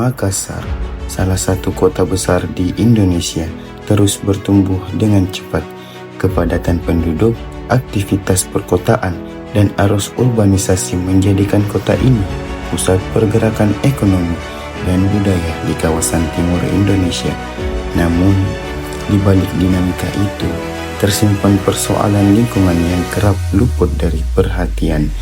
Makassar, salah satu kota besar di Indonesia, terus bertumbuh dengan cepat. Kepadatan penduduk, aktivitas perkotaan, dan arus urbanisasi menjadikan kota ini pusat pergerakan ekonomi dan budaya di kawasan timur Indonesia. Namun, di balik dinamika itu, tersimpan persoalan lingkungan yang kerap luput dari perhatian.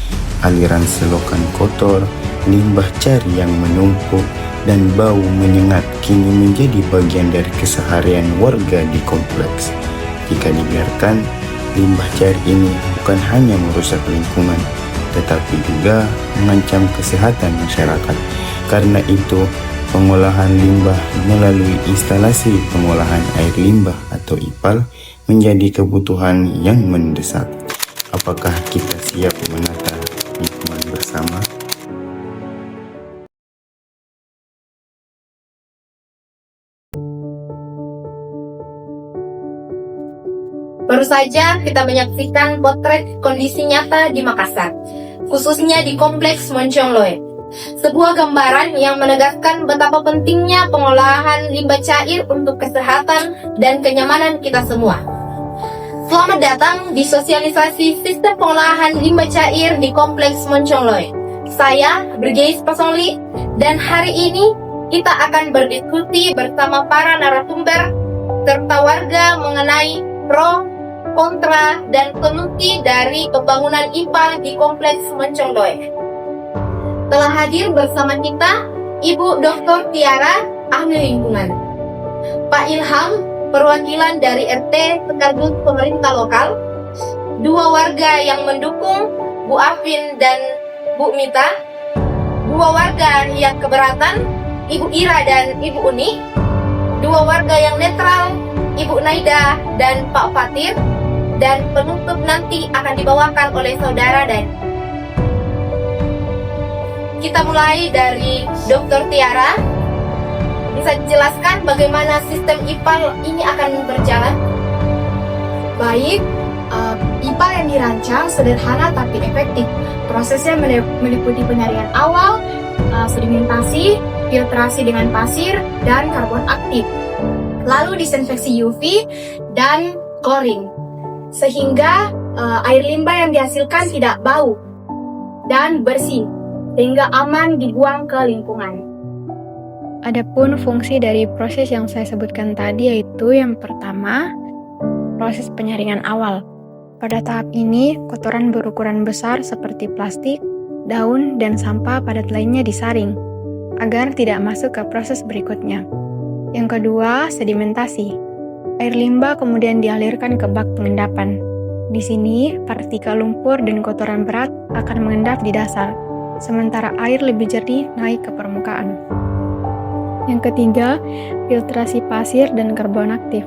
Aliran selokan kotor, limbah cari yang menumpuk, dan bau menyengat kini menjadi bagian dari keseharian warga di kompleks. Jika dibiarkan, limbah cari ini bukan hanya merusak lingkungan, tetapi juga mengancam kesehatan masyarakat. Karena itu, pengolahan limbah melalui instalasi pengolahan air limbah atau IPAL menjadi kebutuhan yang mendesak. Apakah kita siap menata lingkungan bersama? Baru saja kita menyaksikan potret kondisi nyata di Makassar, khususnya di Kompleks Moncong Loe. Sebuah gambaran yang menegaskan betapa pentingnya pengolahan limbah cair untuk kesehatan dan kenyamanan kita semua. Selamat datang di sosialisasi sistem pengolahan limbah cair di Kompleks Moncong Loe. Saya Bergeis Pasongli, dan hari ini kita akan berdiskusi bersama para narasumber serta warga mengenai pro, kontra, dan solusi dari pembangunan IPAL di Kompleks Moncong Loe. Telah hadir bersama kita Ibu Dr. Tiara, ahli lingkungan, Pak Ilham, perwakilan dari RT sekaligus pemerintah lokal, dua warga yang mendukung, Bu Afin dan Bu Mita, dua warga yang keberatan, Ibu Ira dan Ibu Uni, dua warga yang netral, Ibu Naida dan Pak Fatir, dan penutup nanti akan dibawakan oleh Saudara Dan. Kita mulai dari Dr. Tiara. Bisa dijelaskan bagaimana sistem IPAL ini akan berjalan? Baik, IPAL yang dirancang sederhana tapi efektif. Prosesnya meliputi penyaringan awal, sedimentasi, filtrasi dengan pasir, dan karbon aktif. Lalu disinfeksi UV dan klorin, sehingga air limbah yang dihasilkan tidak bau dan bersih, sehingga aman dibuang ke lingkungan. Adapun fungsi dari proses yang saya sebutkan tadi yaitu yang pertama, proses penyaringan awal. Pada tahap ini, kotoran berukuran besar seperti plastik, daun, dan sampah padat lainnya disaring, agar tidak masuk ke proses berikutnya. Yang kedua, sedimentasi. Air limbah kemudian dialirkan ke bak pengendapan. Di sini, partikel lumpur dan kotoran berat akan mengendap di dasar, sementara air lebih jernih naik ke permukaan. Yang ketiga, filtrasi pasir dan karbon aktif.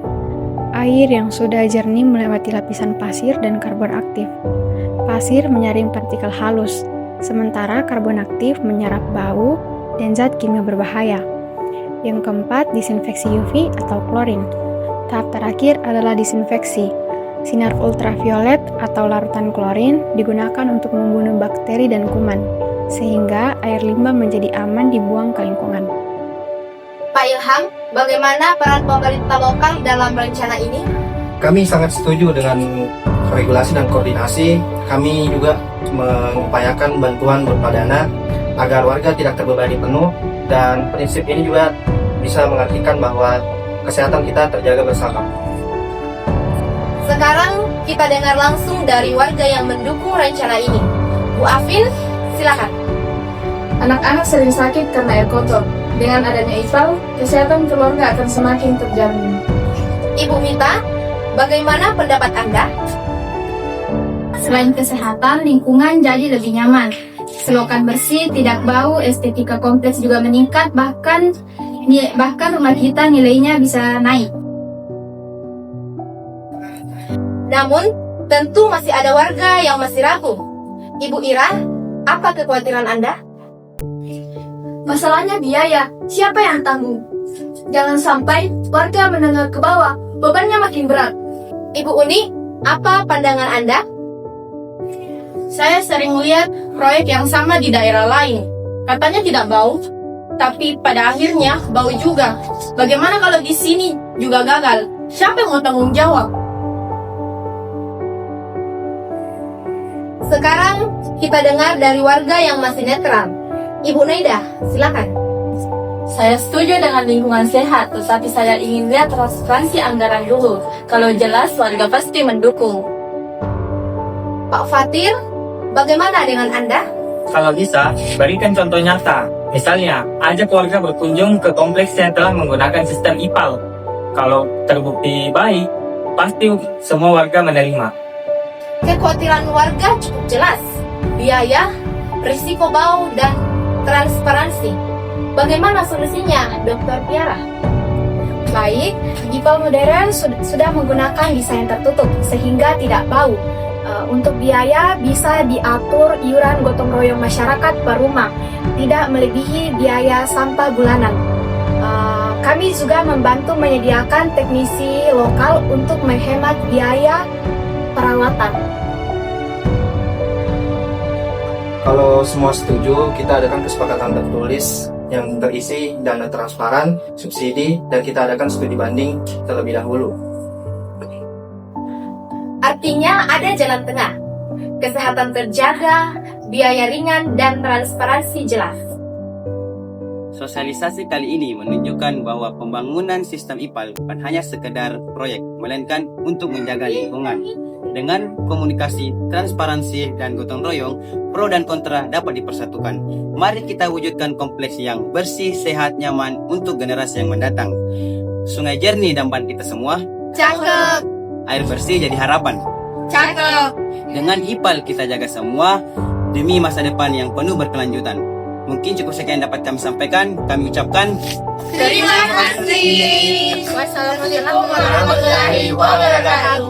Air yang sudah jernih melewati lapisan pasir dan karbon aktif. Pasir menyaring partikel halus, sementara karbon aktif menyerap bau dan zat kimia berbahaya. Yang keempat, disinfeksi UV atau klorin. Tahap terakhir adalah disinfeksi. Sinar ultraviolet atau larutan klorin digunakan untuk membunuh bakteri dan kuman, sehingga air limbah menjadi aman dibuang ke lingkungan. Pak Ilham, bagaimana peran pemerintah lokal dalam rencana ini? Kami sangat setuju dengan regulasi dan koordinasi. Kami juga mengupayakan bantuan berupa dana agar warga tidak terbebani penuh, dan prinsip ini juga bisa mengartikan bahwa kesehatan kita terjaga bersama. Sekarang kita dengar langsung dari warga yang mendukung rencana ini. Bu Afin, silakan. Anak-anak sering sakit karena air kotor. Dengan adanya IPAL, kesehatan keluarga akan semakin terjamin. Ibu Mita, bagaimana pendapat Anda? Selain kesehatan, lingkungan jadi lebih nyaman. Selokan bersih, tidak bau, estetika kompleks juga meningkat, bahkan rumah kita nilainya bisa naik. Namun, tentu masih ada warga yang masih ragu. Ibu Ira, apa kekhawatiran Anda? Masalahnya biaya, siapa yang tanggung? Jangan sampai warga menengah ke bawah, bebannya makin berat. Ibu Uni, apa pandangan Anda? Saya sering lihat proyek yang sama di daerah lain. Katanya tidak bau, tapi pada akhirnya bau juga. Bagaimana kalau di sini juga gagal? Siapa yang mau tanggung jawab? Sekarang kita dengar dari warga yang masih netral. Ibu Naida, silakan. Saya setuju dengan lingkungan sehat, tetapi saya ingin lihat transparansi anggaran dulu. Kalau jelas, warga pasti mendukung. Pak Fatir, bagaimana dengan Anda? Kalau bisa, berikan contoh nyata. Misalnya, ajak warga berkunjung ke kompleks yang telah menggunakan sistem IPAL. Kalau terbukti baik, pasti semua warga menerima. Kekhawatiran warga cukup jelas. Biaya, risiko bau, dan transparansi. Bagaimana solusinya, Dr. Tiara? Baik, IPAL modern sudah menggunakan desain tertutup sehingga tidak bau. Untuk biaya bisa diatur iuran gotong royong masyarakat per rumah, tidak melebihi biaya sampah bulanan. Kami juga membantu menyediakan teknisi lokal untuk menghemat biaya perawatan. Kalau semua setuju, kita adakan kesepakatan tertulis yang terisi dana transparan, subsidi, dan kita adakan studi banding terlebih dahulu. Artinya ada jalan tengah. Kesehatan terjaga, biaya ringan, dan transparansi jelas. Sosialisasi kali ini menunjukkan bahwa pembangunan sistem IPAL bukan hanya sekedar proyek, melainkan untuk menjaga lingkungan. Dengan komunikasi, transparansi, dan gotong royong, pro dan kontra dapat dipersatukan. Mari kita wujudkan kompleks yang bersih, sehat, nyaman untuk generasi yang mendatang. Sungai jernih damban kita semua. Cakep! Air bersih jadi harapan. Cakep! Dengan IPAL kita jaga semua demi masa depan yang penuh berkelanjutan. Mungkin cukup sekian dapat kami sampaikan. Kami ucapkan Terima kasih. Wassalamualaikum warahmatullahi wabarakatuh.